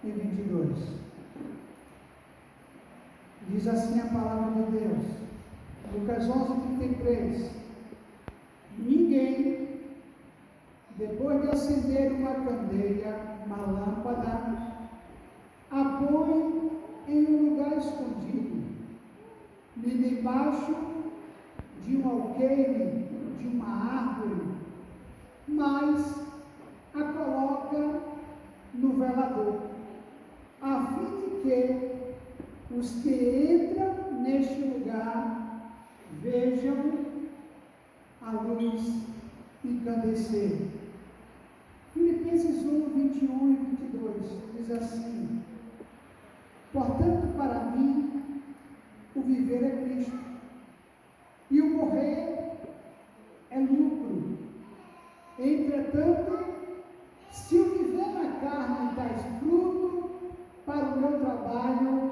e 22. Diz assim a palavra de Deus, Lucas 11, 33. Ninguém, depois de acender uma candeia, uma lâmpada, a põe em um lugar escondido, nem debaixo de um alqueire, de uma árvore, mas a coloca no velador, a fim de que os que entram neste lugar vejam a luz incandescer. Filipenses 1, 21 e 22 diz assim: portanto, para mim, o viver é Cristo, e o morrer é lucro. Entretanto, se o viver na carne traz fruto para o meu trabalho,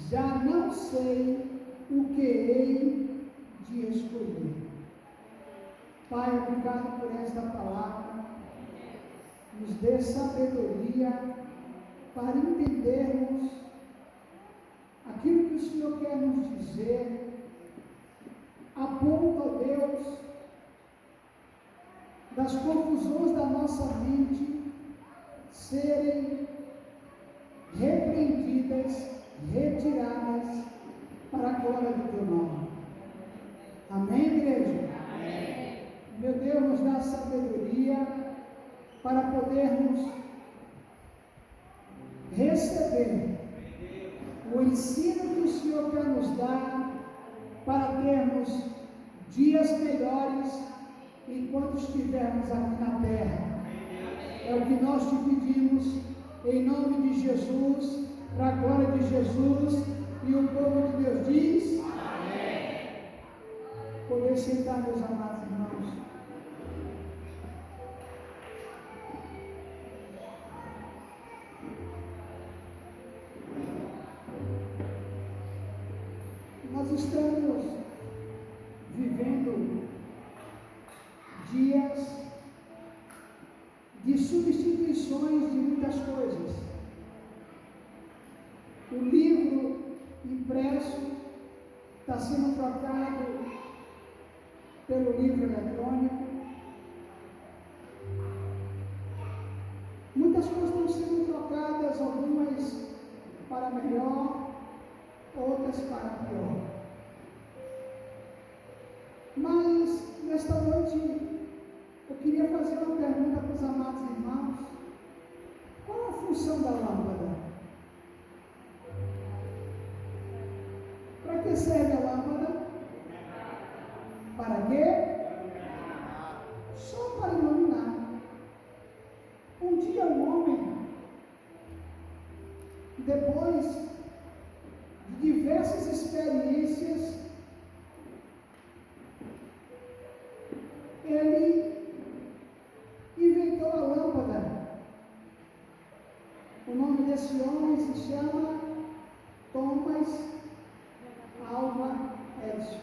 já não sei o que hei de escolher. Pai, obrigado por esta palavra. Nos dê sabedoria para entendermos aquilo que o Senhor quer nos dizer. Aponta, Deus, das confusões da nossa mente serem repreendidas, retiradas para a glória do teu nome. Amém, igreja? Amém. Meu Deus, nos dá sabedoria para podermos receber o ensino que o Senhor quer nos dar para termos dias melhores enquanto estivermos aqui na terra. É o que nós te pedimos, em nome de Jesus, para a glória de Jesus, e o povo de Deus diz: amém. Poder sentar, meus amados irmãos. Nós estamos vivendo dias de substituições de muitas coisas. O livro impresso está sendo trocado pelo livro eletrônico. Muitas coisas estão sendo trocadas, algumas para melhor, outras para pior. Mas, nesta noite, eu queria fazer uma pergunta para os amados irmãos. Qual a função da lâmpada? Para que serve a lâmpada? Para quê? Só para iluminar. Um dia um homem, depois de diversas experiências, ele inventou a lâmpada. O nome desse homem se chama Thomas Alva Edison,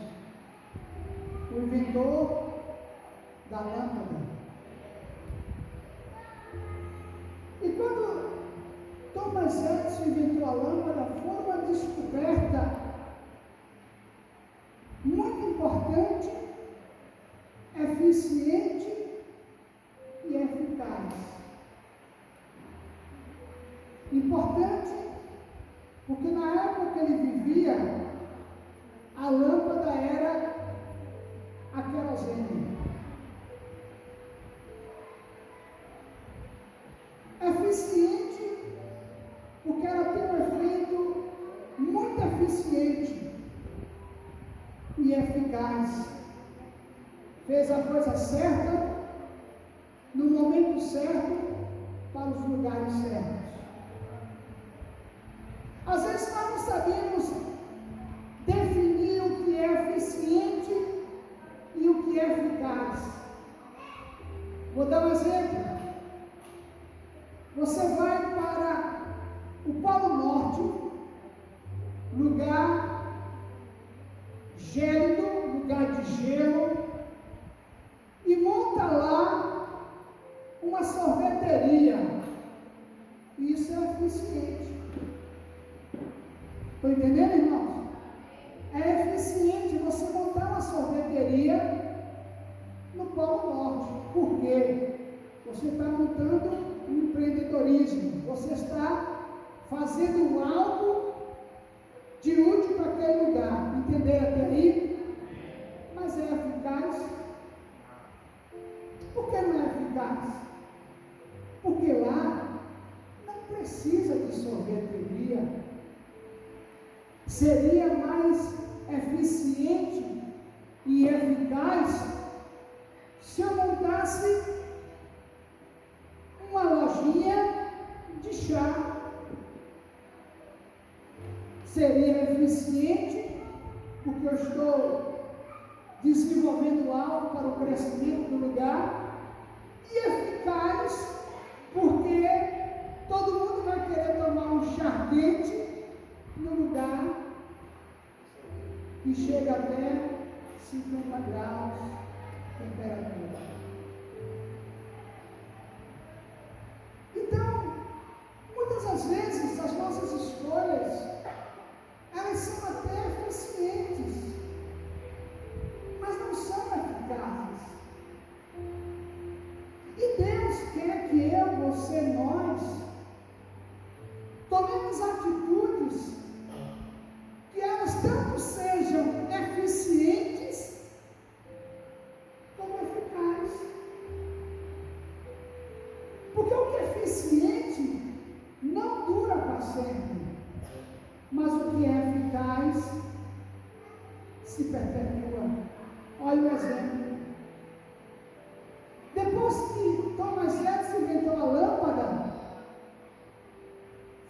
o inventor da lâmpada. E quando Thomas Edison inventou a lâmpada, foi uma descoberta muito importante, eficiente e eficaz. Importante porque na época que ele vivia, a lâmpada era a querosene. Eficiente porque ela tem um efeito muito eficiente e eficaz. Fez a coisa certa, no momento certo, para os lugares certos. Às vezes nós não sabemos definir o que é eficiente e o que é eficaz. Vou dar um exemplo. Você vai para o Polo Norte, lugar gélido, lugar de gelo, e monta lá uma sorveteria. E Isso é eficiente. Estão entendendo, irmãos? É eficiente você montar uma sorveteria no Polo Norte. Por quê? Você está montando um empreendedorismo. Você está fazendo algo de útil para aquele lugar. Entenderam até aí? Mas é eficaz? Por que não é eficaz? Porque lá não precisa de sorveteria. Seria mais eficiente e eficaz se eu montasse uma lojinha de chá. Seria eficiente porque eu estou desenvolvendo algo para o crescimento do lugar, e eficaz porque todo mundo vai querer tomar um chá quente no lugar que chega até 50 graus de temperatura. Então, muitas das vezes as nossas escolhas, elas são até eficientes, mas não são eficazes. E Deus quer que eu, você, nós tomemos atitudes que elas tanto sejam eficientes como eficazes. Porque o que é eficiente não dura para sempre, mas o que é eficaz se perpetua. Olha o exemplo. Depois que Thomas Edison inventou a lâmpada,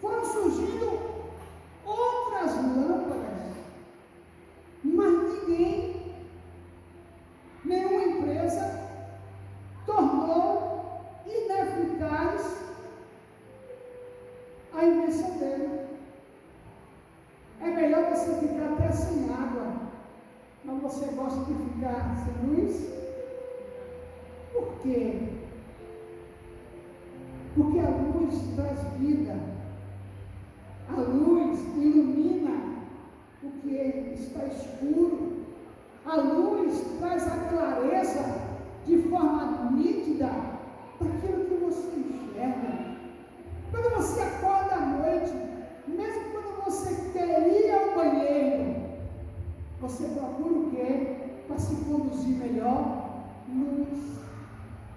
foram surgindo outras lâmpadas, mas nenhuma empresa tornou ineficaz a invenção dele. É melhor você ficar até sem água, mas você gosta de ficar sem luz? Por quê? Porque a luz traz vida. A luz ilumina o que está escuro. A luz traz a clareza de forma nítida daquilo que você enxerga. Quando você acorda à noite, mesmo quando você quer ir ao banheiro, você procura o quê? Para se conduzir melhor? Luz.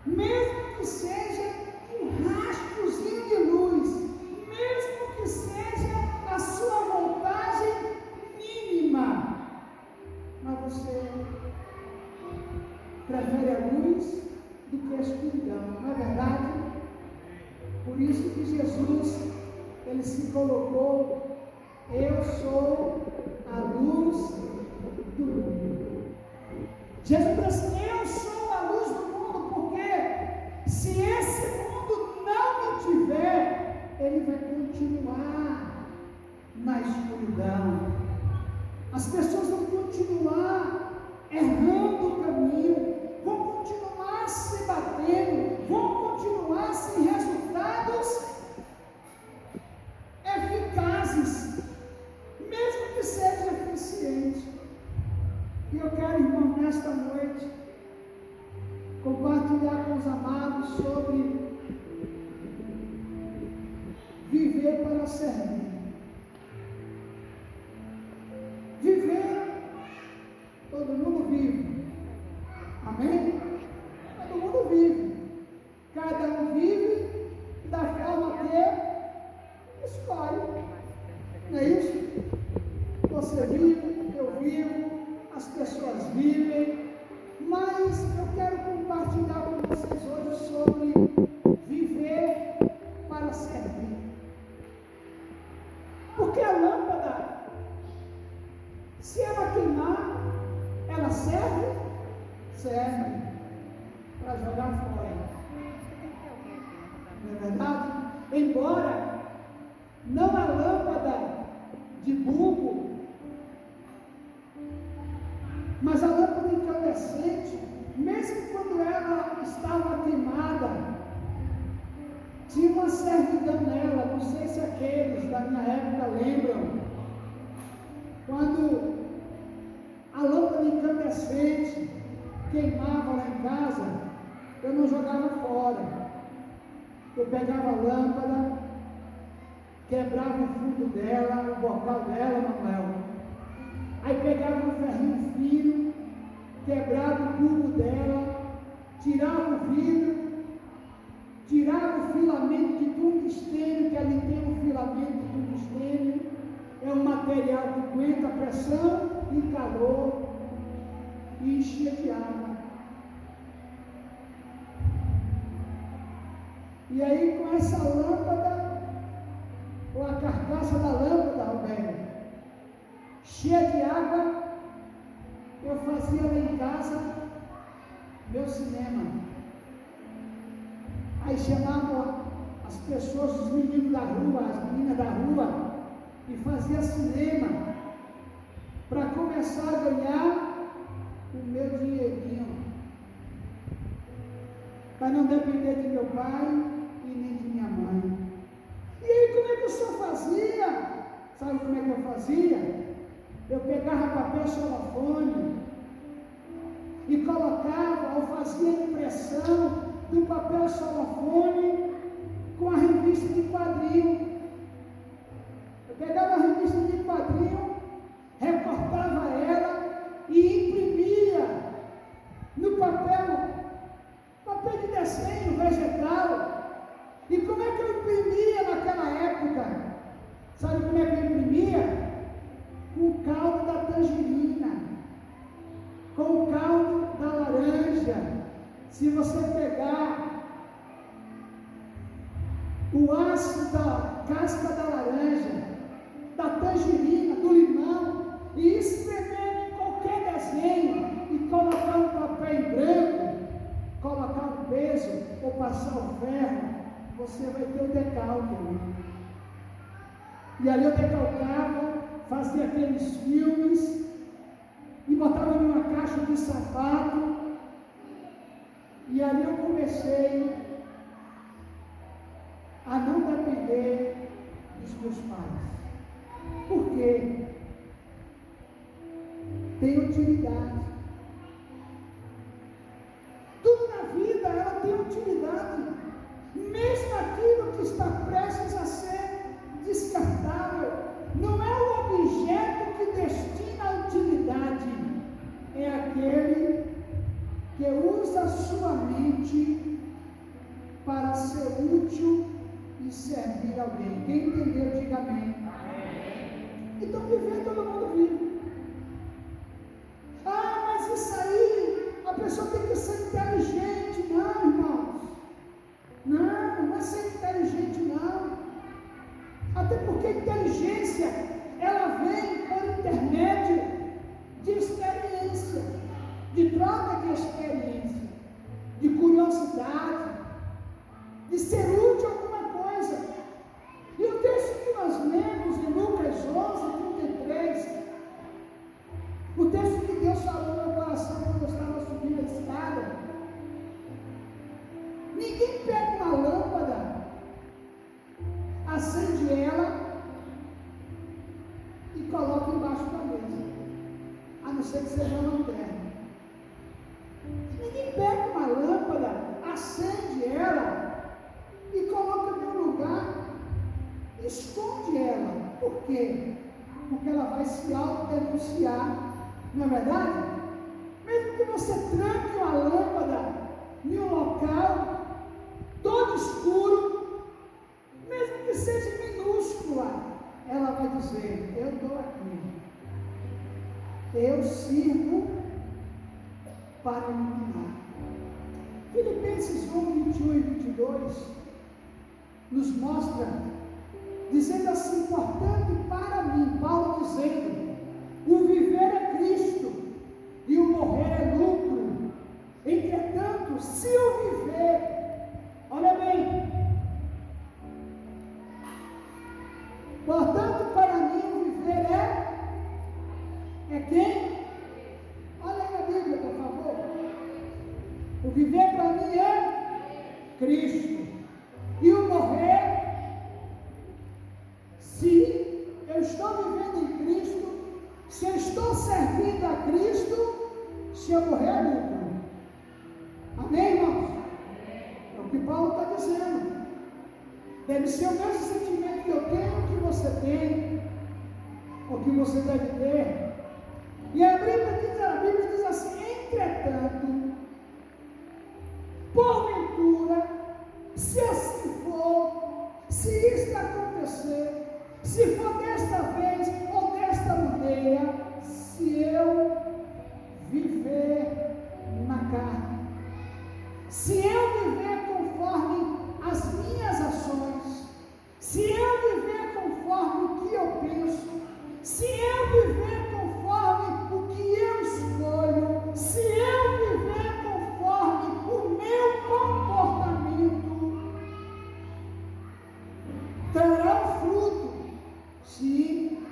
Mesmo que seja um rastrozinho de luz, mesmo que seja a sua voltagem mínima, mas você prefere a luz do que a escuridão, não é verdade? Por isso que Jesus, ele se colocou: eu sou a luz do mundo. Jesus disse: eu sou a luz do mundo, porque se esse mundo não me tiver, ele vai continuar na escuridão. As pessoas vão continuar errando o caminho, vão continuar se batendo, vão continuar sem resultados eficazes, mesmo que seja eficiente. E eu quero, irmão, nesta noite, compartilhar com os amados sobre viver para servir. Viver, todo mundo vive. Amém? Todo mundo vive. Cada um vive da forma que escolhe. Não é isso? Você vive, eu vivo, as pessoas vivem, mas eu quero compartilhar com vocês hoje sobre viver para servir. Porque a lâmpada, se ela queimar, ela serve? Serve para jogar fora. Não é verdade? Embora não a lâmpada de bulbo, mas a lâmpada incandescente, mesmo quando ela estava queimada, tinha uma servidão nela, no não jogava fora. Eu pegava a lâmpada, quebrava o fundo dela, o bocal dela, Manuel. Aí pegava um ferrinho fino, quebrava o cubo dela, tirava o vidro, tirava o filamento de tungstênio, que ali tem um filamento de tungstênio, é um material que aguenta pressão e calor, e enchia de água. E aí, com essa lâmpada, ou a carcaça da lâmpada, Roberto, cheia de água, eu fazia lá em casa meu cinema. Aí chamava as pessoas, os meninos da rua, as meninas da rua, e fazia cinema, para começar a ganhar o meu dinheirinho, para não depender de meu pai e nem de minha mãe. E aí, como é que o senhor fazia? Sabe como é que eu fazia? Eu pegava papel celofane e colocava, ou fazia impressão do papel celofane com a revista de quadrinho. Eu pegava a revista de quadrinho, recortava ela e imprimia no papel de desenho vegetal. E como é que eu imprimia naquela época? Sabe como é que eu imprimia? Com o caldo da tangerina, com o caldo da laranja. Se você pegar o ácido da casca da laranja, da tangerina, do limão, e escrever em qualquer desenho, e colocar um papel em branco, colocar um peso, ou passar o ferro, você vai ter o decalque. E ali eu decalcava, fazia aqueles filmes, e botava em uma caixa de sapato, e ali eu comecei a não depender dos meus pais. Por quê? Tem utilidade. Tudo na vida, ela tem utilidade. Mesmo aquilo que está prestes a ser descartável, não é o objeto que destina a utilidade, é aquele que usa a sua mente para ser útil e servir alguém. Quem entendeu, diga amém. Então, viver todo mundo vive. Ah, mas isso aí, a pessoa tem que ser inteligente. Não, irmãos. Não é ser inteligente, não. Até porque a inteligência, ela vem por intermédio de experiência, de troca de experiência, de curiosidade, de ser útil a alguma coisa. E o texto que nós lemos em Lucas 11:33, o texto que Deus falou no meu coração quando eu estava subindo a escada: ninguém pega uma lâmpada, acende ela e coloca embaixo da mesa, a não ser que seja uma lanterna. Ninguém pega uma lâmpada, acende ela e coloca em um lugar, esconde ela. Por quê? Porque ela vai se autodenunciar, não é verdade? Mesmo que você tranque uma lâmpada em um local todo escuro, mesmo que seja minúscula, ela vai dizer: eu estou aqui, eu sirvo para iluminar. Filipenses 1:21-22 nos mostra, dizendo assim: portanto, para mim, Paulo dizendo, o viver é Cristo e o morrer é lucro. Entretanto, se eu viver, olha bem, portanto, para mim o viver é quem? Olha aí a Bíblia, por favor. O viver para mim é Cristo, e o morrer, se eu estou vivendo em Cristo, se eu estou servindo a Cristo, se eu morrer é lucro. Amém, irmãos? Deve ser o mesmo sentimento que eu tenho, que você tem, ou que você deve ter. E a Bíblia diz assim: entretanto, porventura, se assim for, se isto acontecer, se for desta vez ou desta maneira, se eu viver na carne, se eu viver conforme as minhas ações, se eu viver conforme o que eu penso, se eu viver conforme o que eu escolho, se eu viver conforme o meu comportamento, trará o fruto. Sim,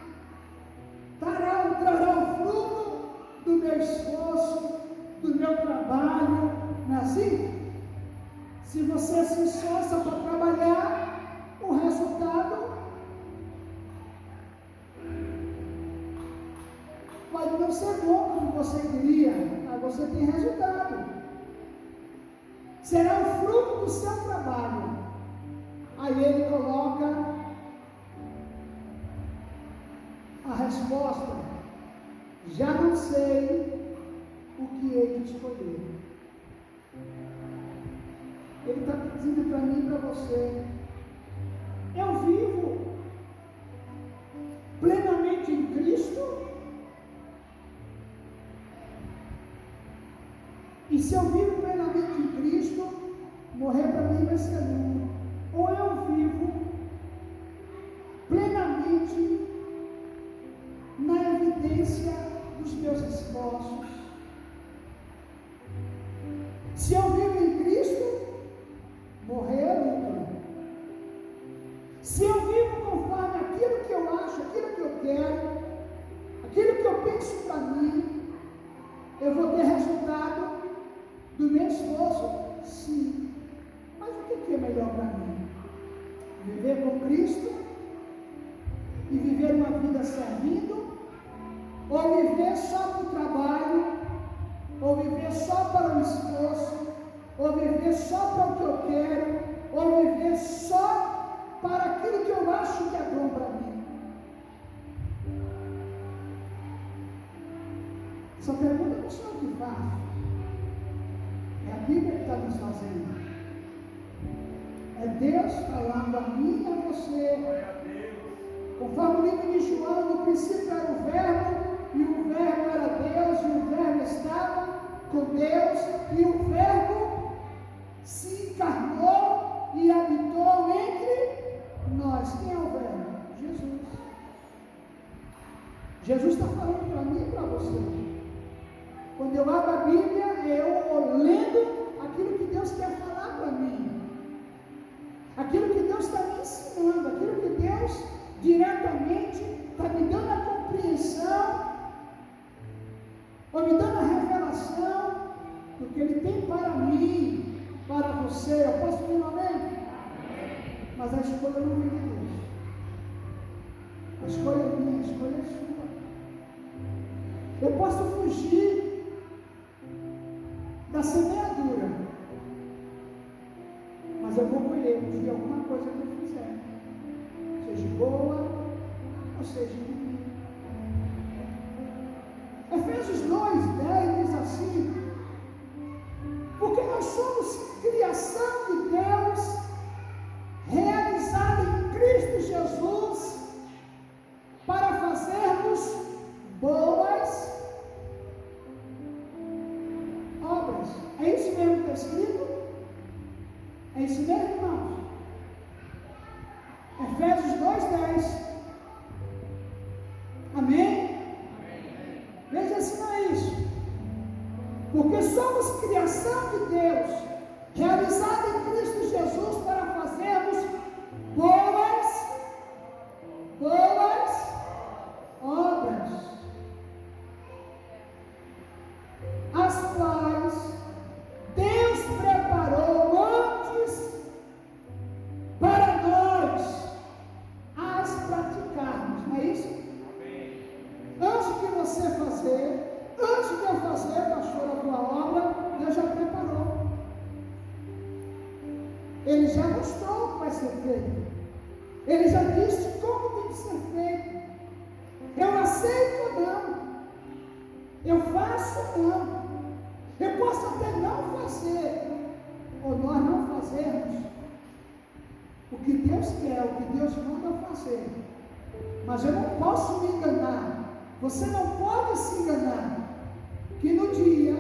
trará o fruto do meu esforço, do meu trabalho. Não é assim? Se você se esforça para trabalhar, o resultado pode não ser bom como você queria, mas você tem resultado. Será o fruto do seu trabalho. Aí ele coloca a resposta: já não sei o que hei de escolher. Ele está dizendo para mim e para você: eu vivo plenamente em Cristo, e se eu vivo plenamente em Cristo, morrer para mim vai ser lucro. Ou eu vivo plenamente na evidência dos meus esforços. Se eu vivo em Cristo, morrer é lucro. Se eu vivo conforme aquilo que eu acho, aquilo que eu quero, aquilo que eu penso para mim, eu vou ter resultado do meu esforço, sim. Mas o que é melhor para mim? Viver com Cristo e viver uma vida servindo, ou viver só para o trabalho, ou viver só para o esforço, ou viver só para o que eu quero, ou viver só para aquilo que eu acho que é bom para mim? Essa pergunta não sou eu que faço, é a Bíblia que está nos fazendo. É Deus falando a mim e a você. Conforme o livro de João, no princípio era o Verbo, e o Verbo era Deus, e o Verbo estava com Deus, e o Verbo se encarnou e habitou entre nós. Quem é o Verbo? Jesus. Jesus está falando para mim e para você. Quando eu abro a Bíblia, eu estou lendo aquilo que Deus quer falar para mim, aquilo que Deus está me ensinando, aquilo que Deus diretamente está me dando a compreensão, ou me dando a revelação do que Ele tem para mim, para você. Eu posso ter um amém? Mas a escolha não vem de Deus. A escolha é minha, a escolha é sua. Eu posso fugir da semeadura, mas eu vou colher de alguma coisa que eu fizer, seja boa ou seja ruim. Efésios 2:10 diz assim: porque nós somos criação de Deus, realizada em Cristo Jesus, para fazermos boas obras. É isso mesmo que está escrito? É isso mesmo, irmãos? Efésios 2:10. Amém? Veja se não é isso. Porque somos criação de Deus, realizada em Cristo Jesus, para fazermos boas obras, as quais Deus preparou antes para nós as praticarmos. Não é isso? Antes de você fazer, antes de eu fazer, pastor, a tua obra, Deus já preparou. Ele já nos Ele já disse como tem que ser feito. Eu aceito ou não, eu faço ou não, eu posso até não fazer, ou nós não fazermos o que Deus quer, o que Deus manda fazer, mas eu não posso me enganar, você não pode se enganar, que no dia,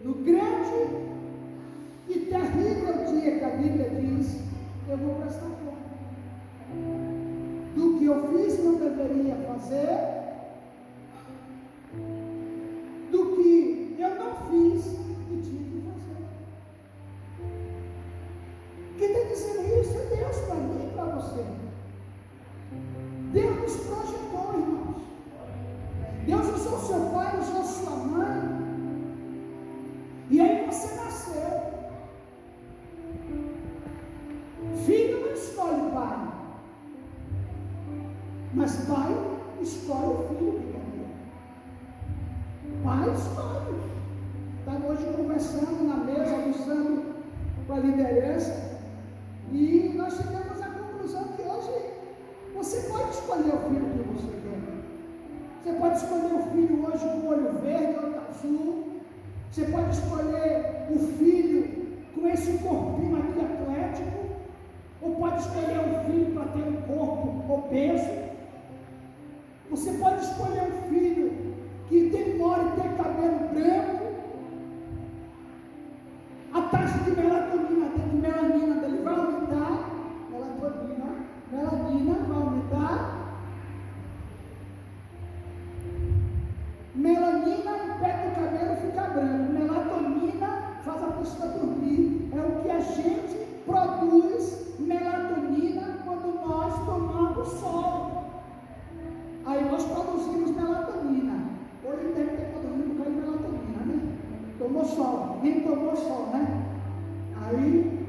no grande e terrível dia que a Bíblia diz, eu vou prestar conta do que eu fiz e não deveria fazer, do que eu não fiz e tinha que fazer. Quem está dizendo isso é Deus para mim e para você. Deus nos projetou, irmãos. Deus usou seu pai, usou sua mãe. E aí você nasceu. Filho não escolhe pai, mas pai escolhe o filho que quer ter. Pai escolhe. Estava hoje conversando na mesa, almoçando com a liderança, e nós chegamos à conclusão que hoje você pode escolher o filho que você quer. Você pode escolher o filho hoje com olho verde, olho azul. Você pode escolher o filho com esse corpinho aqui atlético, ou pode escolher um filho para ter um corpo obeso. Você pode escolher um filho que demore a ter cabelo branco, a taxa de melanina dele vai aumentar, melanina vai aumentar, melanina impede o cabelo ficar branco, melatonina faz a pessoa dormir, é o que a gente produz, melatonina, quando nós tomamos sol. Aí nós produzimos melatonina. Hoje deve ter produzido um bocado de melatonina, né? Tomou sol, nem tomou sol, né? Aí,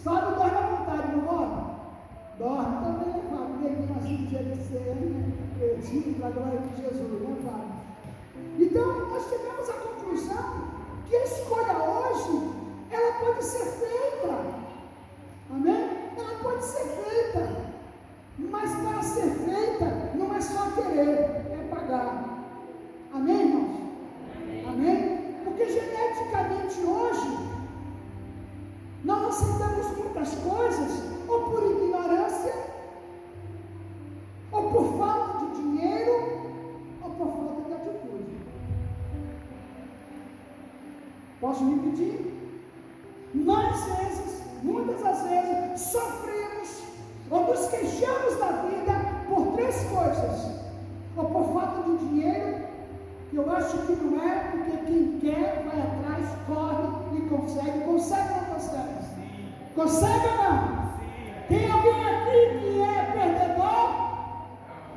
Fábio dorme à vontade, não dorme? Dorme também, né, Fábio? Neguinho assim do jeito de ser, né? Pedindo para a glória de Jesus, né, Fábio? Então, nós tivemos a conclusão que a escolha hoje, ela pode ser feita. Amém? Ela pode ser feita. Mas para ser feita, não é só querer, é pagar. Amém, irmãos? Amém? Porque geneticamente hoje, nós aceitamos muitas coisas, ou por ignorância, ou por falta de dinheiro, ou por falta de atitude. Posso repetir? Nós, muitas das vezes, sofremos ou nos queixamos da vida por três coisas: ou por falta de dinheiro, que eu acho que não é, porque quem quer vai atrás, corre e consegue. Consegue ou não consegue? Sim. Consegue ou não? Sim. Tem alguém aqui que é perdedor?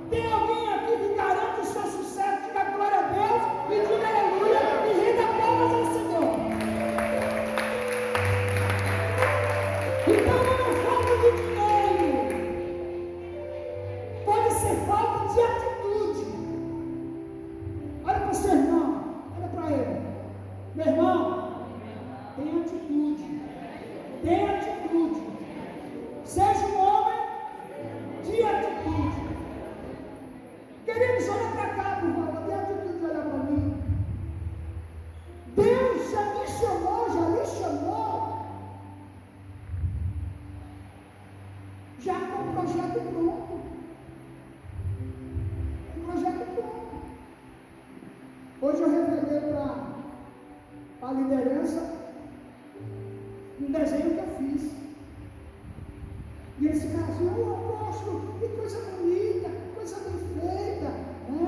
Tem alguém aqui que garante o seu sucesso? Diga glória a Deus e diga aleluia e renda palmas ao Senhor. Então não é falta de dinheiro, pode ser falta de atitude. Olha para o seu irmão, olha para ele. Meu irmão, tem atitude. Tem atitude. Seja um homem de atitude. Queridos, olha para cá, por favor. Tem atitude de olhar para mim. Deus já me chamou, já lhe chamou, já com o projeto pronto. O projeto pronto. Hoje eu revelei para a liderança um desenho que eu fiz. E eles ficaram assim: oh, apóstolo, que coisa bonita, coisa bem feita, né?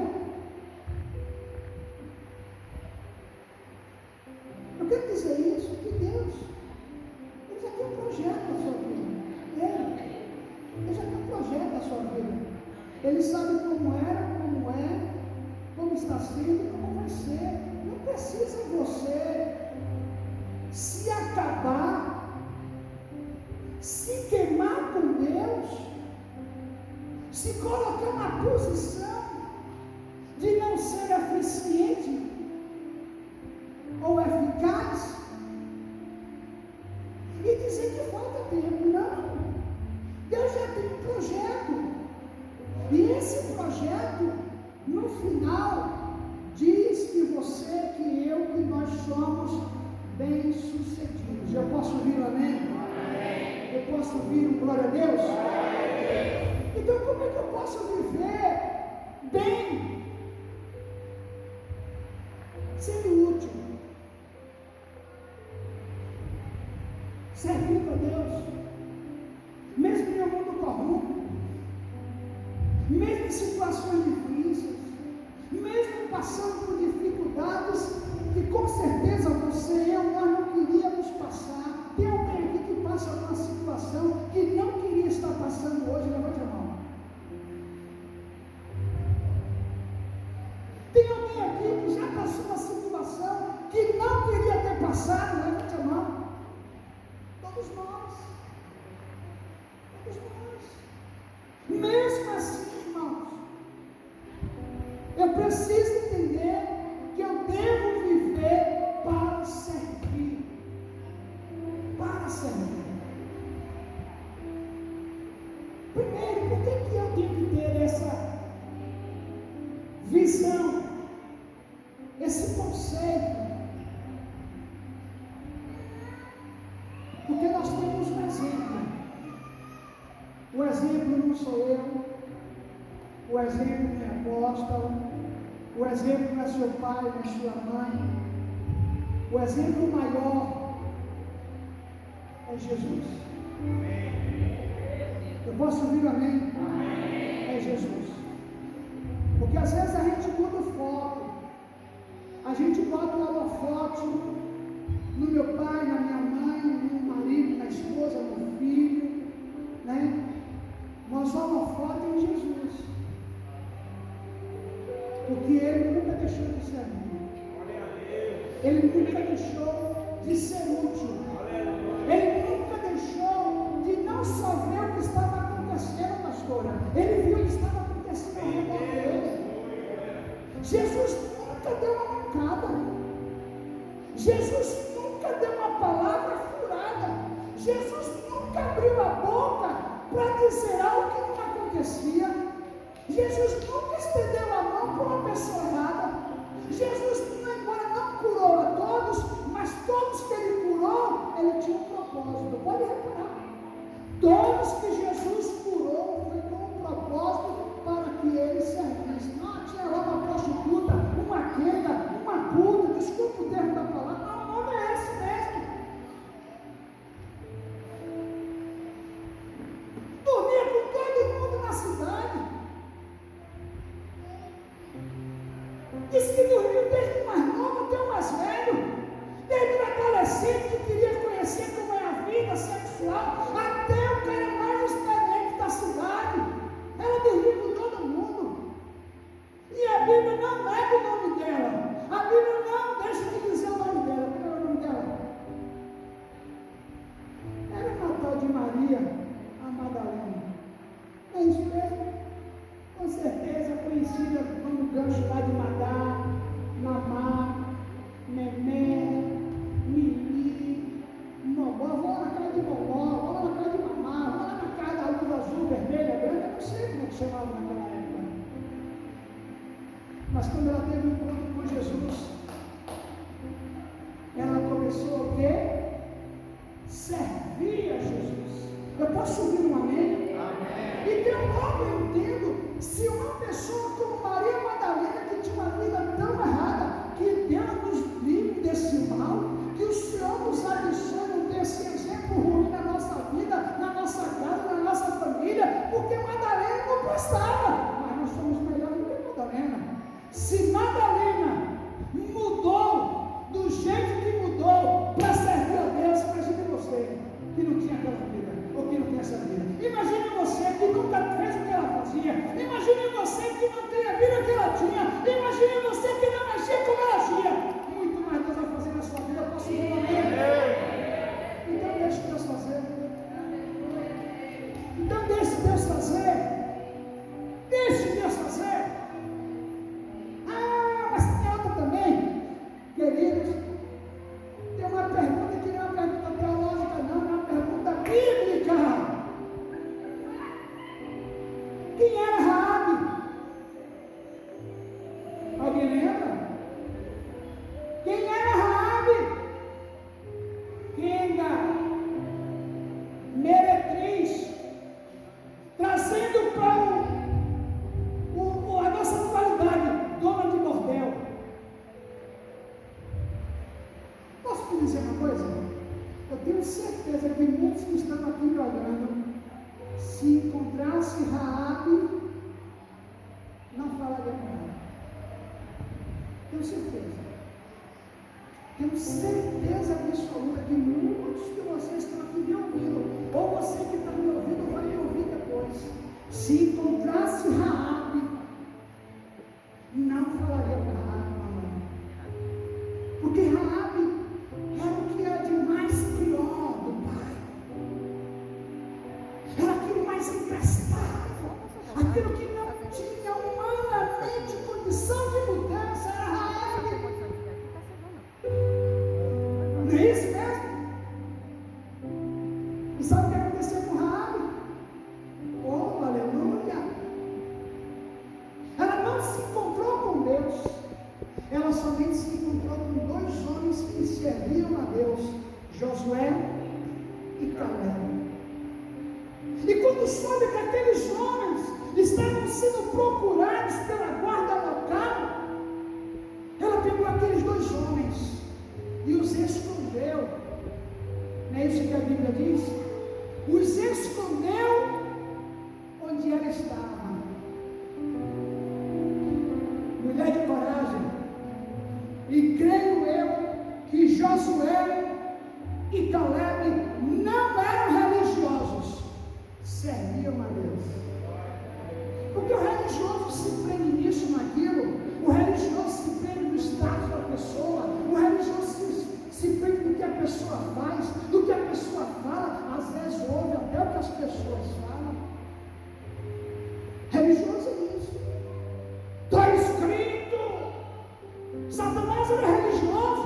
Eu quero dizer isso, que Deus, Ele já tem um projeto na sua vida. Ele já tem um projeto na sua vida. Ele sabe como era, como é, como está sendo e como vai ser. Não precisa você se acabar, se queimar com Deus, se colocar na posição de não ser eficiente ou eficaz e dizer que falta tempo. Não. Deus já tem um projeto. E esse projeto, no final, diz que você, que eu, que nós somos bem-sucedidos. Eu posso ouvir um amém? Amém. Eu posso ouvir um glória a Deus? Amém. Então como é que eu posso viver bem? Sendo útil. Servindo a Deus. Mesmo em um mundo corrupto. Mesmo em situações difíceis. Mesmo passando por dificuldades que com certeza você e eu, nós não queríamos passar. Tem alguém aqui que passa por uma situação que não queria estar passando hoje? Levante a mão. Tem alguém aqui que já passou uma situação que não queria ter passado? Levante a mão. Todos nós. Todos nós. Mesmo assim, irmãos, eu preciso entender que eu devo viver para servir. Para servir. Primeiro, por que eu tenho que ter essa visão, esse conceito? Porque nós temos um exemplo. O exemplo não sou eu. O exemplo não é apóstolo. O exemplo não é seu pai, não é sua mãe. O exemplo maior é Jesus. Eu posso ouvir amém? É Jesus. Porque às vezes a gente muda o foco. A gente bota o holofote no meu pai, na minha mãe, no marido, na esposa, no filho, né? Mas o holofote é em Jesus. Porque Ele nunca deixou de servir. Ele nunca deixou de ser útil. Ele nunca deixou de não só ver o que estava acontecendo, pastora. Ele viu o que estava acontecendo ao redor dele. Jesus nunca deu uma mancada. Jesus nunca deu uma palavra furada. Jesus nunca abriu a boca para dizer algo que não acontecia. Jesus nunca estendeu a mão para uma pessoa errada. Jesus, embora não curou a todos, mas todos que Ele curou, Ele tinha um propósito. Pode reparar. Todos que Jesus curou foi com um propósito para que Ele servisse. Não tinha lá uma prostituta, uma queda, uma puta, desculpa o termo da palavra, não, o nome é esse mesmo. Dormia com todo mundo na cidade. Diz que dormiu desde o mais novo até o mais velho, desde o adolescente que queria conhecer como é a vida sexual, até o cara mais experiente da cidade. Ela dormiu com todo mundo. E a Bíblia não nega o nome dela. A Bíblia não deixa de dizer o nome dela. Qual é o nome dela? Era uma tal de Maria, a Madalena. É isso mesmo? Com certeza conhecida como gancho lá de Madá, Mamá, Memé, Mimi, Mogó. Vou lá na casa de Mogó, vou lá na casa de Mamá, vou lá na casa da luz azul, vermelha, branca, não sei como é que chamava naquela época. Mas quando ela teve um encontro com Jesus, ela começou o quê? Servir a Jesus. Eu posso ouvir um amém? Então, logo eu entendo, se uma pessoa como Maria Madalena, que tinha uma vida tão errada, que Deus nos livre desse mal, que o Senhor nos abençoe, não ter esse exemplo ruim na nossa vida, na nossa casa, na nossa família, porque Madalena não prestava, mas nós somos melhores do que Madalena. Se Madalena Quem era Raabe? Alguém lembra? Quem era Raabe? Quenda, meretriz, trazendo para a nossa atualidade, dona de bordel. Posso te dizer uma coisa? Eu tenho certeza que muitos que estão aqui me olhando, se encontrasse Raabe, não falaria com ela. Tenho certeza. Tenho certeza absoluta que muitos de vocês estão aqui me ouvindo, ou você que está me ouvindo vai me ouvir depois. Se encontrasse Raabe, não falaria para Raabe, mamãe. Porque Raabe era o que era de mais pior do pai. Era aquilo mais imprestável, aquilo que não tinha humanamente condição de mudança, era Raabe. Não é isso mesmo? E sabe o que aconteceu com Raabe? Oh, aleluia! Ela não se encontrou com Deus, ela somente se encontrou com dois homens que serviam a Deus, Josué e Caleb. E quando soube que aqueles homens estavam sendo procurados pela guarda local, ela pegou aqueles dois homens e os escondeu. Não é isso que a Bíblia diz? Os escondeu onde ela estava. Mulher de coragem. E creio eu que Josué e Caleb não eram religiosos, serviam a Deus. Porque o religioso se prende nisso, naquilo. O religioso se prende no status da pessoa. O religioso se prende no que a pessoa faz, do que a pessoa fala. Às vezes ouve até o que as pessoas falam. Religioso é isso. Está escrito. Satanás era religioso.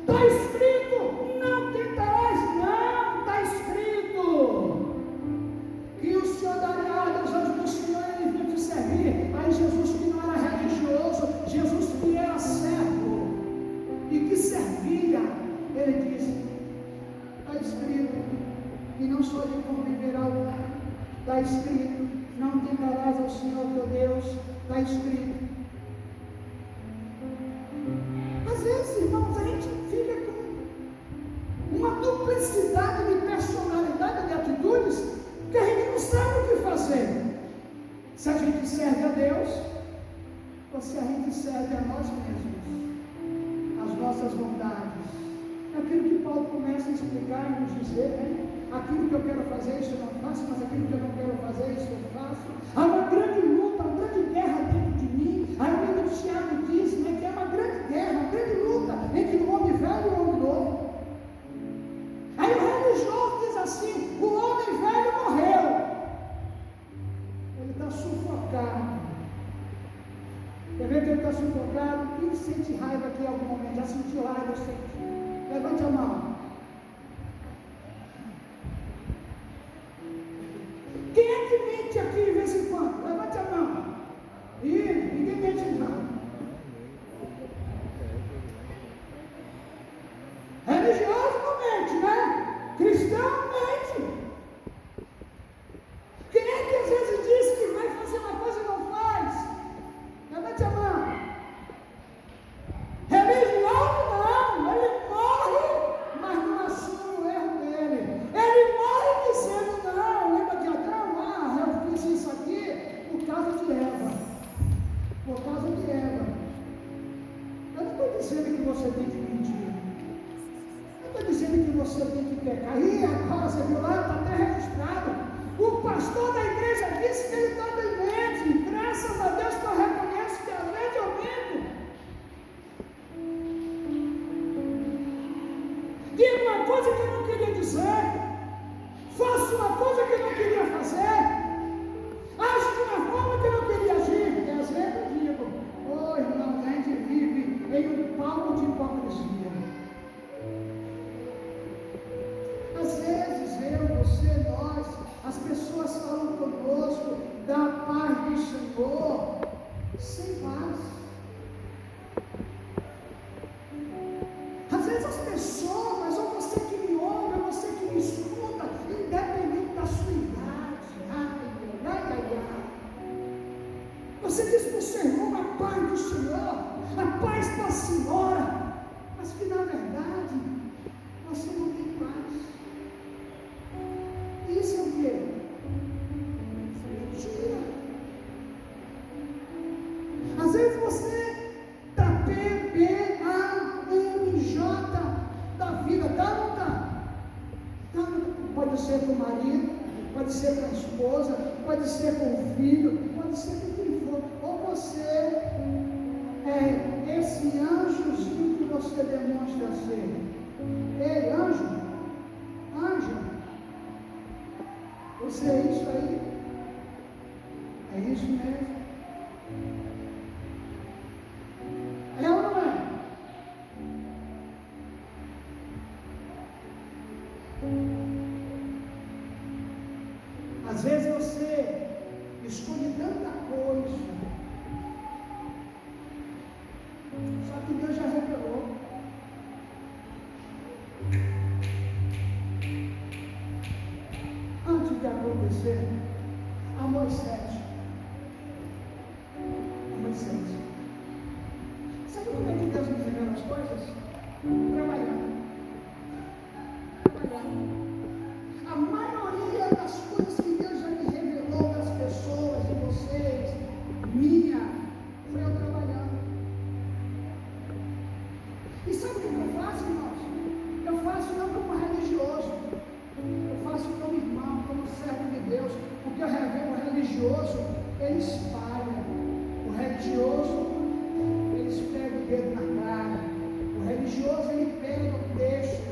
Está escrito. Não tentarás. Não, está escrito. Que o Senhor dará a Deus aos meus Senhor e ele veio te servir. Aí Jesus, que não era religioso, Jesus que era servo e que servia, ele disse: está escrito, e não só de como viverá o homem. Está escrito: não tentarás ao Senhor teu Deus. Está escrito. Às vezes, irmãos, a gente fica com uma duplicidade de personalidade, de atitudes, que a gente não sabe o que fazer. Se a gente serve a Deus, ou se a gente serve a nós mesmos, as nossas vontades. Aquilo que Paulo começa a explicar e nos dizer, né? Aquilo que eu quero fazer, isso eu não faço, mas aquilo que eu não quero fazer, isso eu faço. Há uma grande luta, uma grande guerra dentro de mim. Aí o livro de Tiago diz, né, que é uma grande guerra, uma grande luta entre o homem velho e o homem novo. Aí o religioso diz assim: o homem velho morreu, ele está sufocado. Quer ver que ele está sufocado? Quem sente raiva aqui em algum momento? Já sentiu raiva? Eu senti. Levante a mão. Quem é que mente aqui de vez em quando? Levante a mão. Ih, ninguém mente não. Religioso não mente, né? Cristão mente. Quem é que às vezes diz que vai fazer uma coisa e não faz? Levante a mão. Religioso não, ele morre, mas conosco, da paz do Senhor, sem paz. Às vezes as pessoas, ou você que me ouve, ou você que me escuta, independente da sua idade, você diz para o Senhor, a paz do Senhor, a paz da Senhora, mas que na verdade você não tem paz. Isso é o quê? Mentira. Às vezes você está PBAMJ da vida, tá ou não tá? Pode ser com o marido, pode ser com a esposa, pode ser com o filho, pode ser com quem for. Ou você é esse anjozinho que você demonstra ser. Ei, anjo, você é isso aí? É isso mesmo? É ou não é? Às vezes você escolhe tanta coisa, só que Deus já revelou. Antes de acontecer, a Moisés. Sabe como é que Deus me revela as coisas? Trabalhando. A maioria das coisas que Deus já me revelou das pessoas, de vocês, minha, foi eu trabalhando. E sabe o que eu faço, irmãos? Eu faço não como religioso, eu faço como irmão, como servo de Deus, porque o religioso, ele espalha. O religioso, ele esfrega o dedo na cara. O religioso, ele pega o texto.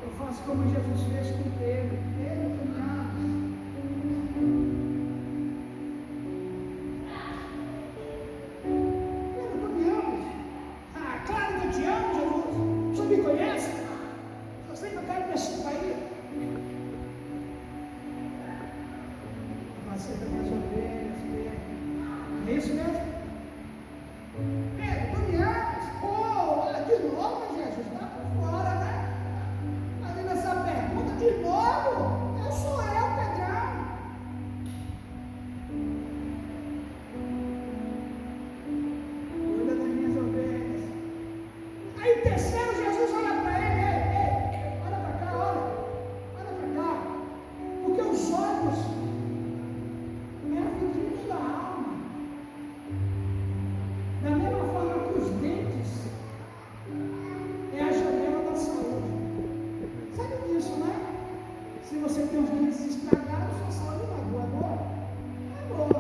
Eu faço como Jesus fez com Pedro. Pedro, tu me amas. Pedro, tu me amas? Ah, claro que eu te amo, Jesus. O senhor me conhece? Eu sei que eu quero descer para aí. Você das minhas ovelhas, Pedro. É isso mesmo? Pedro, tu me amas? Pô, de novo, Jesus, está por fora, né? Fazendo essa pergunta de novo. Eu sou eu, Pedrão. Cuida das minhas ovelhas. Aí o terceiro, Jesus olha para ele, ei, olha para cá, olha para cá. Porque os olhos é a vitrine da alma. Da mesma forma que os dentes é a janela da saúde. Sabe disso, né? Se você tem os dentes estragados, sua saúde não é boa. É boa.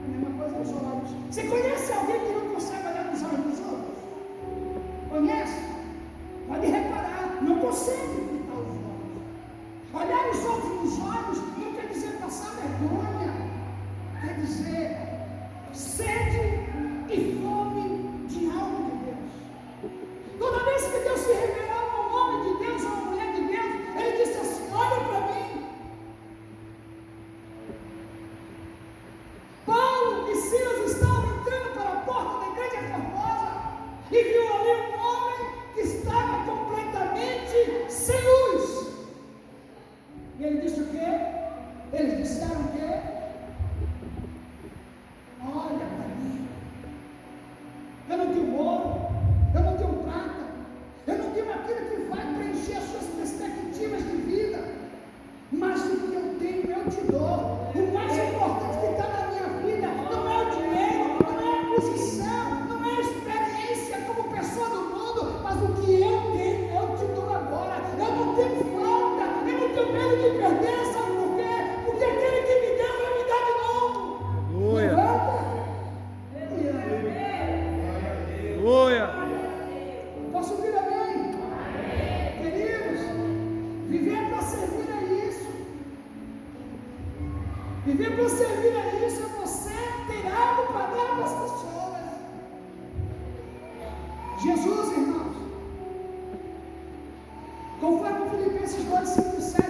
A mesma coisa dos olhos. Você conhece alguém que não consegue olhar nos olhos dos outros? Conhece? Pode reparar, não consegue fitar os olhos. Olhar os outros nos olhos não quer dizer passar vergonha. Quer dizer, sede e fome de alma de Deus. Toda vez que Deus se revelava a um homem de Deus, a uma mulher de Deus, ele disse assim: olha para mim. Paulo e Silas estavam entrando para a porta da igreja formosa e viu ali um homem que estava completamente sem luz. E ele disse o quê? Eles disseram o quê? Olha para mim. Eu não tenho ouro, eu não tenho prata, eu não tenho aquilo que vai preencher as suas perspectivas de vida, mas o que eu tenho eu te dou. O mais importante que está na minha vida não é o dinheiro, não é a posição, não é a experiência como pessoa do mundo, mas o que eu tenho eu te dou agora. Eu não tenho falta, eu não tenho medo de perder, sabe por quê? Porque aquele que me deu vai me dar de novo. Levanta. Posso ouvir amém? Queridos, viver para servir é isso. Viver para servir é isso, é você ter algo para dar para as pessoas. Jesus, irmãos, Filipenses 2, 5 e 7.